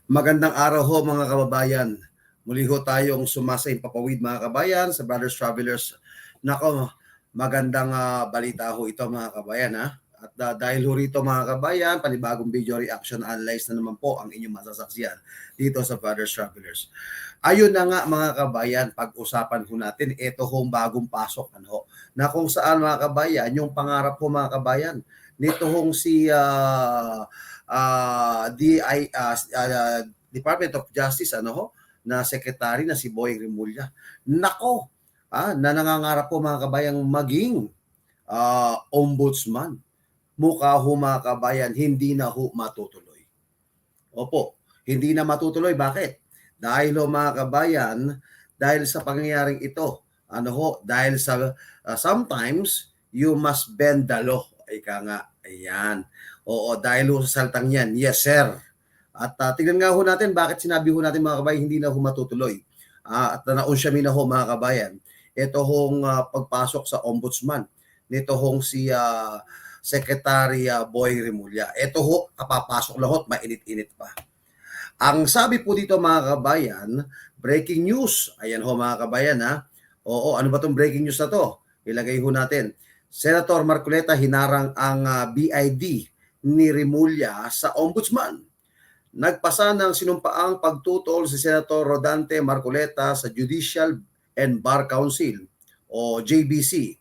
Magandang araw ho mga kababayan. Muli ho tayong sumasay papawid mga kabayan sa Brothers Travelers. Nako, magandang balita ho ito mga kabayan ha. At dahil ho rito mga kabayan, panibagong video reaction analyze na naman po ang inyong masasaksiyan dito sa Brothers Travelers. Ayun na nga mga kabayan, pag-usapan ho natin ito hong bagong pasok na kung saan mga kabayan, yung pangarap po mga kabayan, nito hong si Department of Justice na secretary na si Boying Rimulya. Nako, na nangangarap po mga kabayan maging ombudsman. Mukha ho mga kabayan hindi na ho matutuloy. Opo, hindi na matutuloy. Bakit? Dahil ho mga kabayan, dahil sa pangyayaring ito, dahil sa sometimes you must bend the law. Ika nga, ayan. Oo, dahil ho sa saltang yan, yes sir. At tingnan nga ho natin bakit sinabi ho natin mga kabayan hindi na ho matutuloy. At naunsyamin na ho mga kabayan. Ito hong pagpasok sa ombudsman. Nito hong si Secretary Boy Rimulya. Ito ho, kapapasok lang ho, mainit-init pa. Ang sabi po dito mga kabayan, breaking news. Ayan ho mga kabayan ha. Oo, ano ba tong breaking news na to? Ilagay ho natin. Senator Marcoleta hinarang ang BID ni Rimulya sa ombudsman. Nagpasa ng sinumpaang pagtutol si Senator Rodante Marcoleta sa Judicial and Bar Council o JBC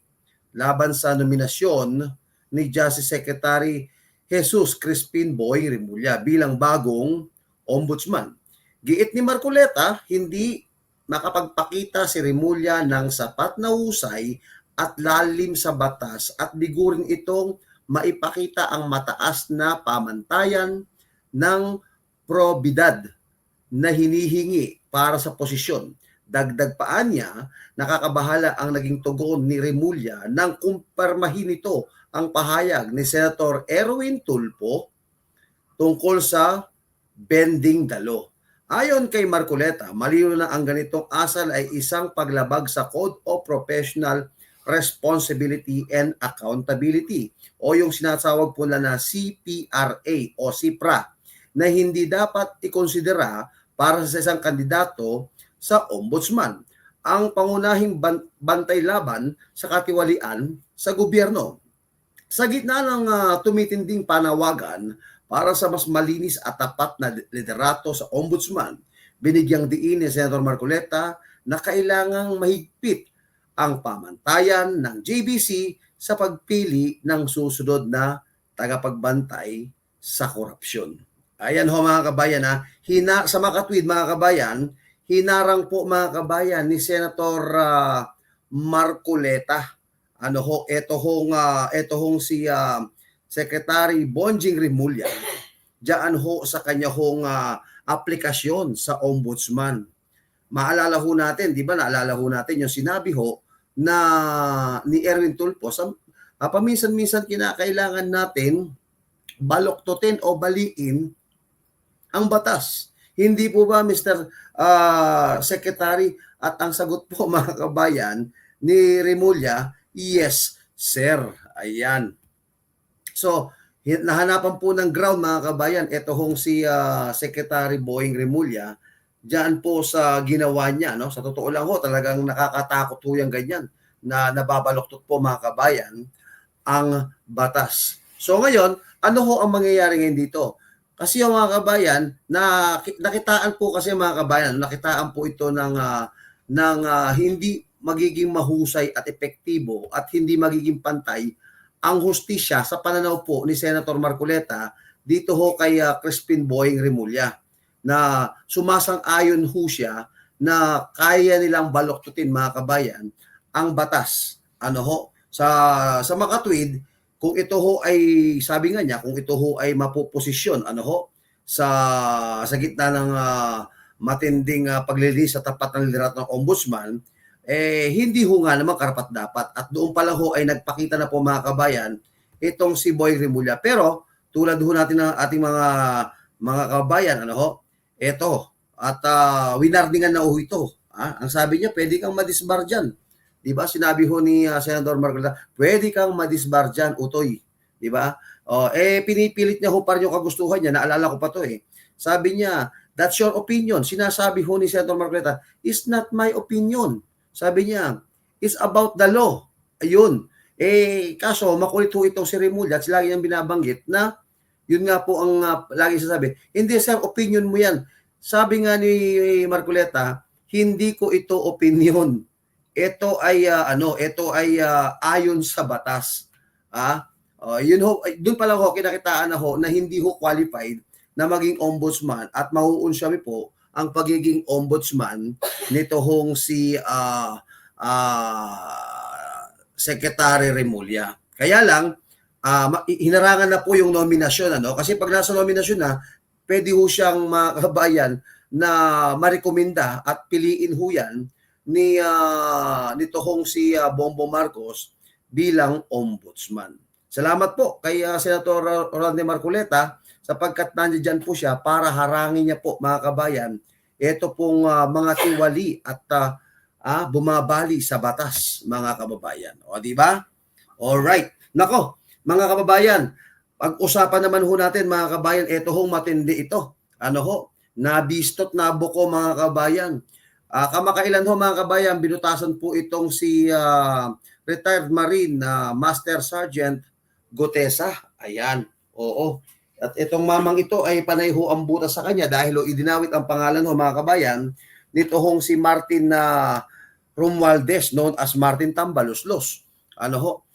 laban sa nominasyon ni Justice Secretary Jesus Crispin Boy Rimulya bilang bagong ombudsman. Giit ni Marcoleta, hindi makapagpakita si Rimulya ng sapat na husay at lalim sa batas at bigurin itong maipakita ang mataas na pamantayan ng probidad na hinihingi para sa posisyon. Dagdag paan niya, nakakabahala ang naging tugon ni Rimulya nang kumpirmahin nito ang pahayag ni Senator Erwin Tulfo tungkol sa bending the law. Ayon kay Marcoleta, malinaw na ang ganitong asal ay isang paglabag sa Code of Professional Responsibility and Accountability o yung sinasawag po na CPRA o CPRA na hindi dapat ikonsidera para sa isang kandidato sa ombudsman. Ang pangunahing bantay laban sa katiwalian sa gobyerno. Sa gitna ng tumitinding panawagan para sa mas malinis at tapat na liderato sa ombudsman, binigyang diin ni Senator Marcoleta na kailangang mahigpit ang pamantayan ng JBC sa pagpili ng susunod na tagapagbantay sa korupsyon. Ayan ho mga kabayan sa makatwid mga kabayan, hinarang po mga kabayan ni Senator Marcoleta. Ito hong si Secretary Bonjing Rimulya diyan ho sa kanya hong aplikasyon sa ombudsman. Maalala ho natin, di ba naalala ho natin yung sinabi ho na ni Erwin Tulfo, paminsan-minsan kinakailangan natin baloktotin o baliin ang batas. Hindi po ba Mr. Secretary? At ang sagot po mga kabayan ni Rimulya, yes sir. Ayan. So, nahanapan po ng ground mga kabayan, ito hong si Secretary Boying Rimulya, diyan po sa ginawa niya. No? Sa totoo lang ho, talagang nakakatakot ho yung ganyan na nababaloktot po mga kabayan ang batas. So ngayon, ano ho ang mangyayari ngayon dito? Kasi yung mga kabayan, nakitaan po kasi mga kabayan, nakitaan po ito ng hindi magiging mahusay at epektibo at hindi magiging pantay ang hustisya sa pananaw po ni Senator Marcoleta dito ho kay Crispin Boying Rimulya na sumasang-ayon ho siya na kaya nilang baloktutin mga kabayan ang batas. Sa makatwid, kung ito ho ay, sabi nga niya, kung ito ho ay mapuposisyon, sa gitna ng matinding paglilinis sa tapat ng liderato ng ombudsman, hindi ho nga naman karapat-dapat. At doon pala ho ay nagpakita na po mga kabayan itong si Boy Rimulya. Pero tulad ho natin ng ating mga kabayan, ito, at winardingan na ho ito. Ang sabi niya, pwede kang madisbar dyan. Diba? Sinabi ho ni Senator Marcoleta, pwede kang madisbar dyan, utoy. Diba? Pinipilit niya ho pa rin yung kagustuhan niya. Naalala ko pa to Sabi niya, That's your opinion. Sinasabi ho ni Senator Marcoleta, is not my opinion. Sabi niya, it's about the law. Ayun. Kaso makulit ho itong si Remulla at lagi niyang binabanggit na yun nga po ang lagi sasabi, hindi sir, opinion mo yan. Sabi nga ni Marcoleta, hindi ko ito opinion. Ito ay ayon sa batas. Yun ho, doon pa lang ho kinakitaan na ho na hindi ho qualified na maging ombudsman at mauunsyabi po ang pagiging ombudsman nito hong si Secretary Remulla. Kaya lang hinarangan na po yung nominasyon kasi pag nasa nominasyon na pwede ho siyang makabayan na marekomenda at piliin ho yan ni nito hong si Bongbong Marcos bilang ombudsman. Salamat po kay Senator Rolando Marcoleta sapagkat nandiyan po siya para harangin niya po mga kabayan ito pong mga tiwali at bumabali sa batas mga kababayan. O di ba? All right. Nako, mga kababayan, pag-usapan naman ho natin mga kabayan, ito hong matindi ito. Nabistot na buko mga kabayan. Kamakailan ho mga kabayan, binutasan po itong si retired Marine Master Sergeant Gutesa. Ayan, oo. At itong mamang ito ay panay ho ang butas sa kanya dahil idinawit ang pangalan ho mga kabayan nito hong si Martin Romualdez, known as Martin Tambaloslos.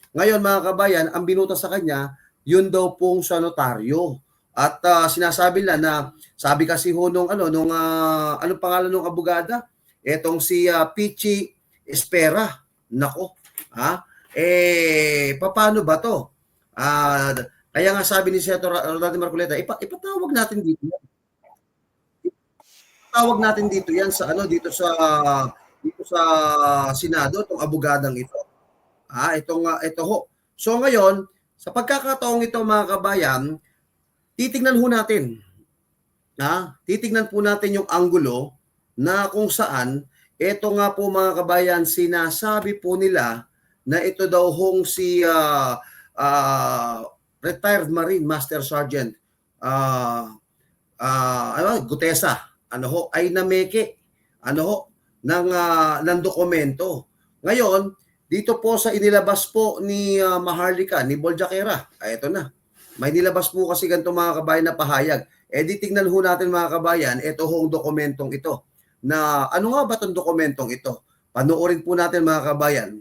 Ngayon mga kabayan, ang binutas sa kanya, yun daw pong sa notaryo. At sinasabi na sabi kasi ho anong pangalan ng abogada? Etong si Pichi Espera. Nako. Paano ba to? Kaya nga sabi ni Senator Rolando Marcoleta, ipatawag natin dito. Ipatawag natin dito yan sa dito sa Senado itong abogadang ito. Ito ho. So ngayon, sa pagkakataong ito mga kabayan, titingnan ho natin. Titingnan po natin yung anggulo na kung saan ito nga po mga kabayan sinasabi po nila na ito daw hong si retired Marine Master Sergeant Gutesa ay nameke ng dokumento. Ngayon, dito po sa inilabas po ni Maharlika, ni Boljaquera, ito na. May nilabas po kasi ganito mga kabayan na pahayag. Di tingnan ho natin mga kabayan, ito hong dokumentong ito. Na ano nga ba itong dokumentong ito? Panoorin po natin mga kabayan.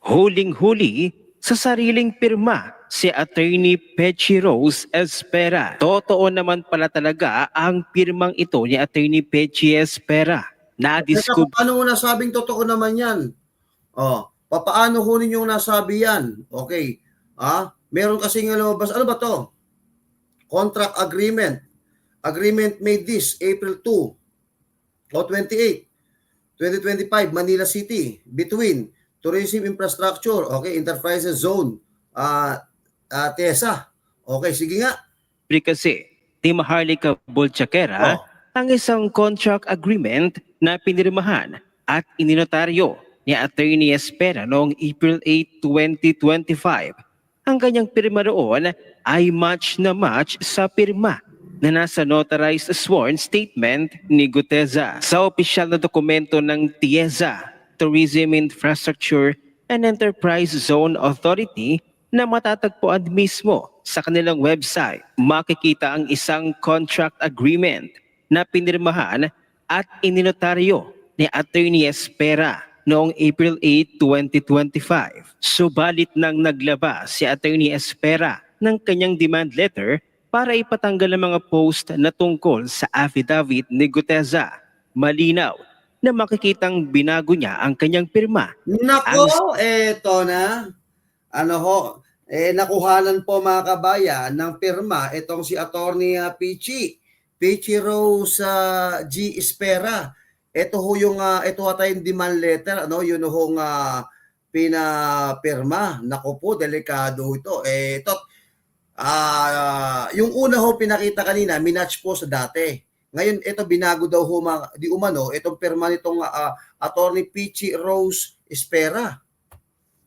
Huling-huli sa sariling pirma si Attorney Pechi Rose Espera. Totoo naman pala talaga ang pirmang ito ni Attorney Pechi Espera. Paano mo nasabing totoo naman yan? Paano ho ninyong nasabi yan? Okay. Meron kasing lumabas. Ano ba to? Contract agreement. Agreement made this April 2 o 28, 2025, Manila City, between Tourism Infrastructure, Enterprises Zone, TESA. Okay, sige nga. Kasi ni Maharlika Boljaquera ang isang contract agreement na pinirmahan at ininotaryo ni Attorney Espera noong April 8, 2025. Ang kanyang pirma roon ay match na match sa pirma na nasa notarized sworn statement ni Gutesa sa opisyal na dokumento ng TIEZA, Tourism Infrastructure and Enterprise Zone Authority na matatagpuan mismo sa kanilang website. Makikita ang isang contract agreement na pinirmahan at ininotaryo ni Attorney Espera noong April 8, 2025. Subalit nang naglabas si Attorney Espera ng kanyang demand letter para ipatanggal ang mga post na tungkol sa affidavit ni Gutesa, malinaw na makikitang binago niya ang kanyang pirma. Nako, eto na. Nakuhanan po mga kabayan ng pirma itong si Attorney Pechi Rose G. Espera. Ito ho yung ito tayong demand letter, yun hong pinapirma. Nako po, delikado ito. Yung una ho pinakita kanina, minatch po sa dati. Ngayon, ito binago daw ho di umano, itong pirma nitong Attorney Pechi Rose Espera.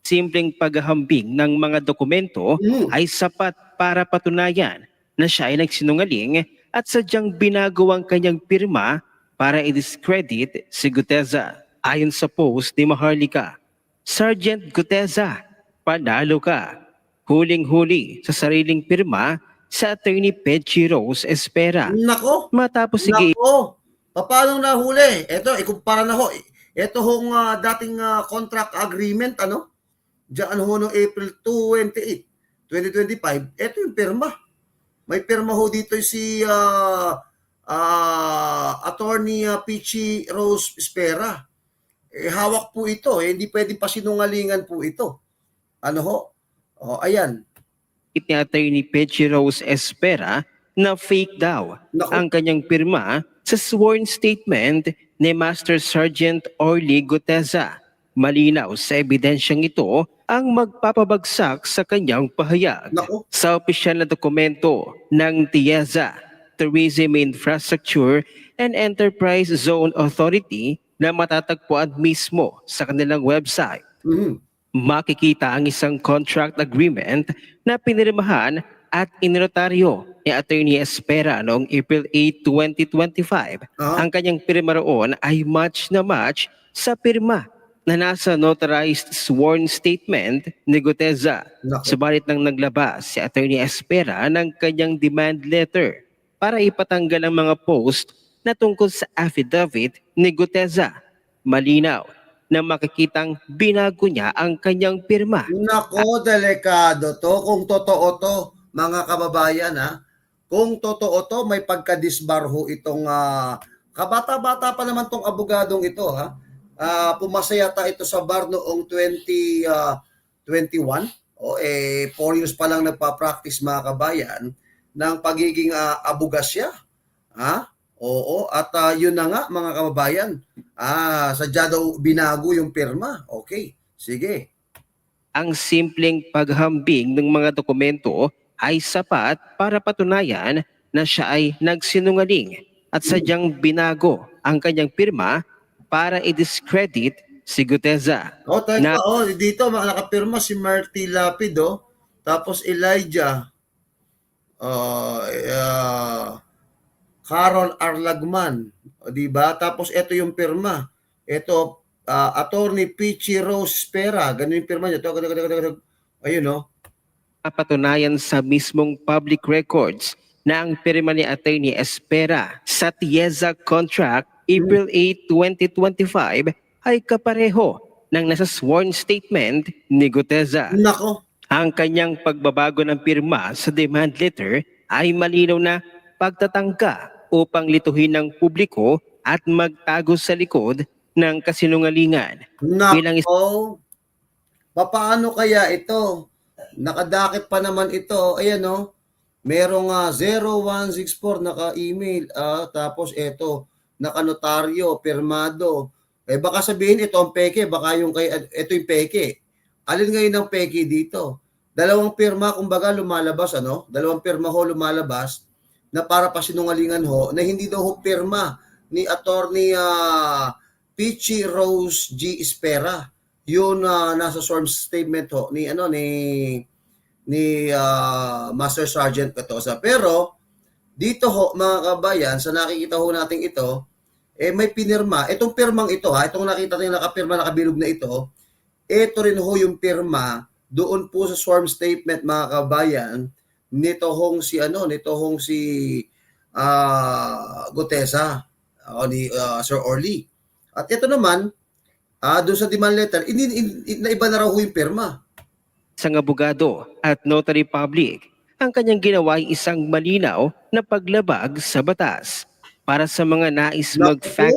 Simpleng paghahambing ng mga dokumento ay sapat para patunayan na siya ay nagsinungaling at sadyang binago ang kanyang pirma para i-discredit si Guteza. Ayon sa post ni Maharlika, Sergeant Guteza, panalo ka. Huling-huli sa sariling pirma sa Attorney Pechi Rose Espera. Nako, Matapos sige nako. Paano nahuli? Ito, ikumpara na ho. Ito hong dating contract agreement, ano? Diyan ho noong April 28, 2025. Ito yung pirma. May pirma ho dito si Attorney Pechi Rose Espera. Hawak po ito. Hindi pwede pa sinungalingan po ito. Ano ho? Ayan. ni Attorney Pechi Rose Espera na fake daw Naku. ang kanyang pirma sa sworn statement ni Master Sergeant Orly Guteza. Malinaw sa ebidensyang ito ang magpapabagsak sa kanyang pahayag. Naku. Sa opisyal na dokumento ng TIEZA, Tourism Infrastructure and Enterprise Zone Authority na matatagpuan mismo sa kanilang website. Mhm. Makikita ang isang contract agreement na pinirmahan at inotaryo ni Attorney Espera noong April 8, 2025. Ah. Ang kanyang pirma roon ay match na match sa pirma na nasa notarized sworn statement ni Guteza. Naku. Subalit nang naglabas si Attorney Espera ng kanyang demand letter para ipatanggal ang mga post na tungkol sa affidavit ni Guteza. Malinaw na makikitang binago niya ang kanyang pirma. Nako, delikado to. Kung totoo to, mga kababayan, ha? Kung totoo to, may pagka-disbarho itong kabata-bata pa naman tong abogadong ito, ha? Pumasayata ito sa bar noong 2021. 4 years pa lang nagpa-practice, mga kabayan, ng pagiging abogasya. Ha? Oo, at yun na nga, mga kababayan. Sadya daw binago yung pirma. Okay, sige. Ang simpleng paghambing ng mga dokumento ay sapat para patunayan na siya ay nagsinungaling at sadyang binago ang kanyang pirma para i-discredit si Guteza. Teka, dito nakapirma si Marty Lapid, tapos Elijah, Carol Arlagman, di ba? Tapos ito yung pirma. Ito, Attorney Pechi Rose Espera. Ganun yung pirma niya. Ayun, Patunayan sa mismong public records na ang pirma ni Attorney Espera sa TIEZA contract April 8, 2025 ay kapareho ng nasa sworn statement ni Guteza. Nako. Ang kanyang pagbabago ng pirma sa demand letter ay malinaw na pagtatangka upang lituhin ng publiko at magtago sa likod ng kasinungalingan. Bilang Nako. Paano kaya ito? Nakadakip pa naman ito. Ayan, merong 0164 naka-email. Tapos ito, naka-notaryo, pirmado. Baka sabihin ito ang peke, baka ito yung peke. Alin ngayon ang peke dito? Dalawang pirma, kumbaga lumalabas, Dalawang pirma ho lumalabas na para pasinungalingan ho, na hindi daw ho pirma ni Attorney Pechi Rose G. Espera. Yun nasa sworn statement ho ni Master Sergeant Catosa. Pero dito ho, mga kabayan, sa nakikita ho natin ito, may pinirma. Itong pirmang ito, itong nakita natin nakapirma, nakabilog na ito rin ho yung pirma doon po sa sworn statement, mga kabayan, nito hong si Guteza o ni Sir Orly. At ito naman, doon sa demand letter, naiba na raw ho yung pirma. isang abogado at notary public, ang kanyang ginawa ay isang malinaw na paglabag sa batas para sa mga nais mag-fact.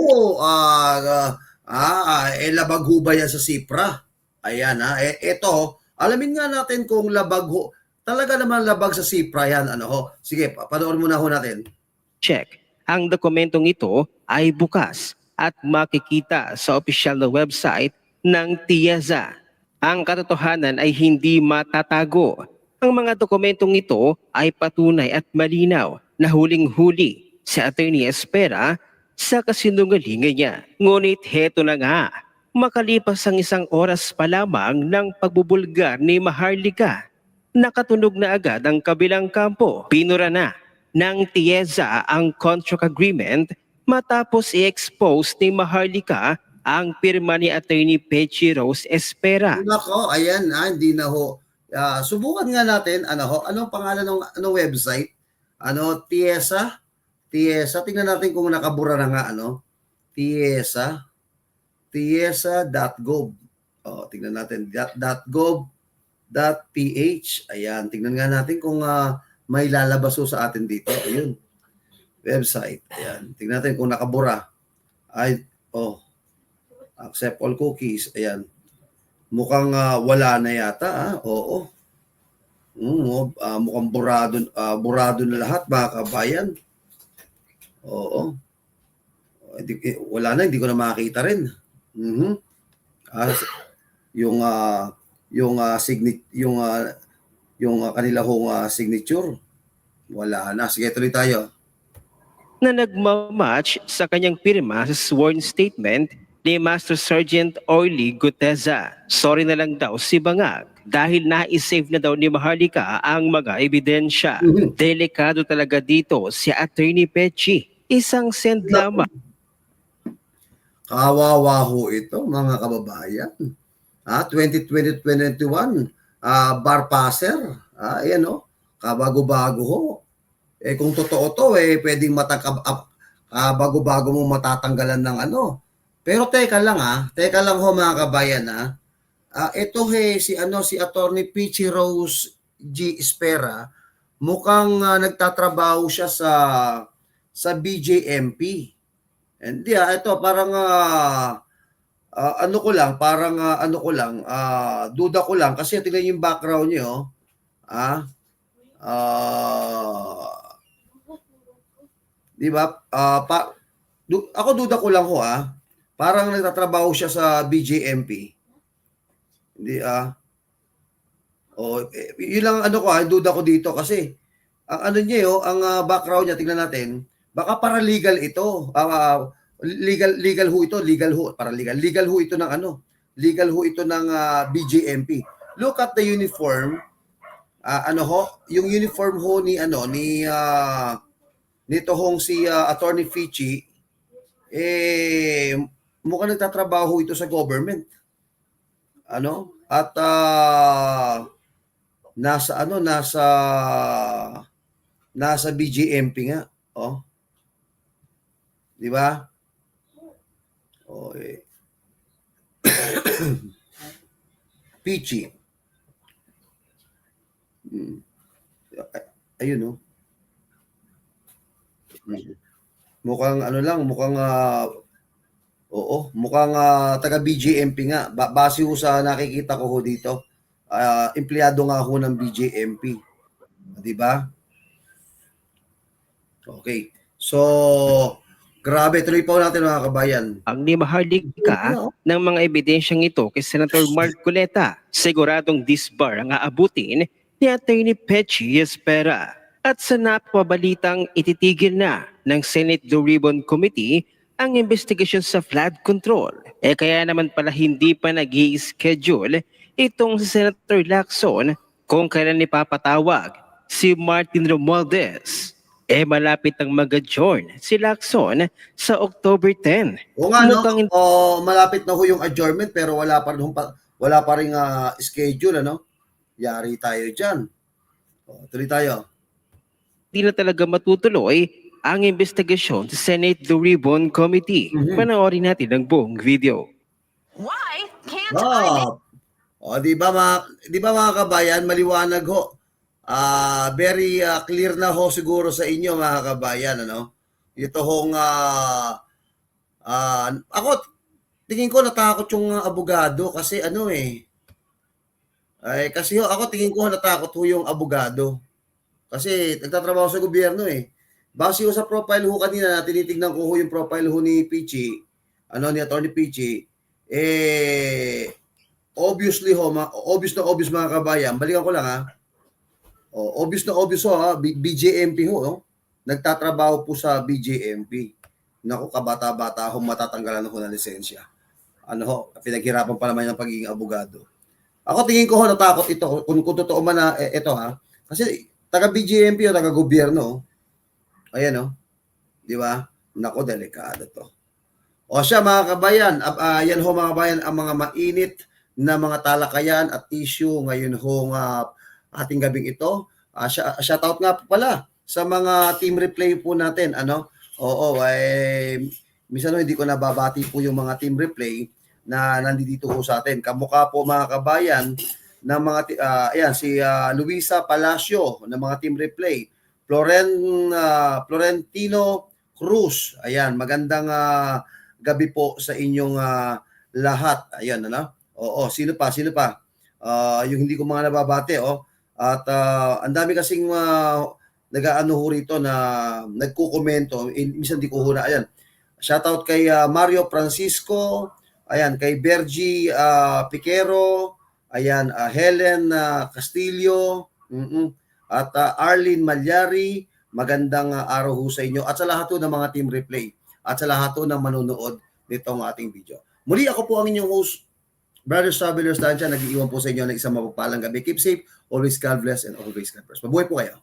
Labag ho ba yan sa SIPRA? Ayan, ito, alamin nga natin kung labag ho. Talaga naman labag sa SIPRA yan, Sige, panoorin muna ho natin. Check. Ang dokumentong ito ay bukas at makikita sa opisyal na website ng TIEZA. Ang katotohanan ay hindi matatago. Ang mga dokumentong ito ay patunay at malinaw na huling-huli si Attorney Espera sa kasinungalingan niya. Ngunit heto na nga, makalipas ang 1 oras pa lamang ng pagbubulgar ni Maharlika, nakatunog na agad ang kabilang kampo. Pinura na ng TIEZA ang contract agreement matapos i-expose ni Maharlika ang pirma ni Attorney Pechi Rose Espera. Nako, ayan, hindi na ho. Subukan nga natin, ano ho, anong pangalan ng website? Ano, TIEZA? TIEZA, tingnan natin kung nakabura na nga, ano? TIEZA, TIEZA.gov. Tingnan natin, .gov.ph. Ayan, tingnan nga natin kung may lalabas ho sa atin dito. Ayun, website. Ayan, tingnan natin kung nakabura. Accept all cookies. Ayan. Mukhang wala na yata. Oo. Mukhang burado na lahat, mga kabayan. Oo. Wala na, hindi ko na makita rin. Yung kanila hong signature, wala na. Sige, tuloy tayo. Na nagmamatch sa kanyang pirma sa sworn statement ni Master Sergeant Orly Guteza. Sorry na lang daw si Bangag dahil na-save na daw ni Maharlika ang mga ebidensya. Delikado talaga dito si Attorney Pechi. Isang send lamang. Kawawa ho ito, mga kababayan. 2020-2021, bar passer. Ayan o, kabago-bago ho. Kung totoo to, pwedeng bago-bago mo matatanggalan ng ano. Pero teka lang ho, mga kabayan ito si Attorney Pechi Rose G. Espera, mukhang nagtatrabaho siya sa BJMP. Hindi ito parang duda ko lang kasi tingnan yung background niyo. Di ba? Ako duda ko lang ho parang nagtatrabaho siya sa BJMP. Hindi yun lang duda ko dito kasi ang ang background niya, tingnan natin. Baka paralegal ito. Legal ho ito ng BJMP. Look at the uniform. Yung uniform ho nito hong si Attorney Pechi, mukhang nagtatrabaho ito sa government. At nasa BJMP nga. Di ba? Pechi. Ayun mukhang mukhang taga BJMP nga. Base ho sa nakikita ko ho dito. Empleyado nga ho ng BJMP. Di ba? Okay. So, grabe, tuloy pa natin, mga kabayan. Ang ni Maharlika ng mga ebidensyang ito kay Senator Mark Culeta, siguradong disbar ang aabutin ni Attorney Pechi Espera. At sa napabalitang ititigil na ng Senate Blue Ribbon Committee ang investigasyon sa flood control. Kaya naman pala hindi pa nag-i-schedule itong si Senator Lacson kung kailan ipapatawag si Martin Romualdez. Malapit ang mag-adjourn si Lacson sa October 10. O nga, malapit na ho yung adjournment pero wala pa ring schedule, Yari tayo dyan. Tuloy tayo. Hindi na talaga matutuloy ang investigasyon sa Senate Blue Ribbon Committee. Panoorin natin ang buong video. Why can't I di ba mga kabayan, maliwanag ho. Very clear na ho siguro sa inyo, mga kabayan, Ito hong ako tingin ko natakot yung abogado kasi kasi ako tingin ko natakot ho yung abogado. Kasi nagtatrabaho sa gobyerno Base ho sa profile ho kanina, tinitingnan ko ho yung profile ho ni Pechi, ni Attorney Pechi, obvious mga kabayan, balikan ko lang obvious BJMP ho, nagtatrabaho po sa BJMP. Naku, kabata-bata ho, matatanggalan ho ng lisensya. Pinaghirapan pa naman ng pagiging abogado. Ako tingin ko ho, natakot ito, kung totoo man ito kasi taga BJMP o taga gobyerno, Ayan oh. Di ba? Nako, delikado to. O siya mga kabayan, yan ho mga kabayan ang mga mainit na mga talakayan at issue ngayon ho ating gabing ito. Shoutout nga po pala sa mga team replay po natin. Ano? Oo, minsan hindi ko nababati po yung mga team replay na nandito po sa atin. Kamukha po mga kabayan ng mga ayan si Luisa Palacio ng mga team replay. Florentino Cruz. Ayan, magandang gabi po sa inyong lahat. Ayan, ano? Oo, sino pa? Yung hindi ko mga nababate, oh. At ang dami kasing nag-aano ho rito na nagkukomento. Minsan di ko ho na. Ayan. Shoutout kay Mario Francisco. Ayan, kay Bergie Piquero. Ayan, Helen Castillo. At Arlene Malyari. Magandang araw ho sa inyo. At sa lahat ho ng mga team replay. At sa lahat ho ng manonood nitong ating video. Muli ako po ang inyong host, Brother Traveler Stancia, nag-iiwan po sa inyo ng isang mapagpalang gabi. Keep safe, always God bless, and always God bless. Mabuhay po kayo.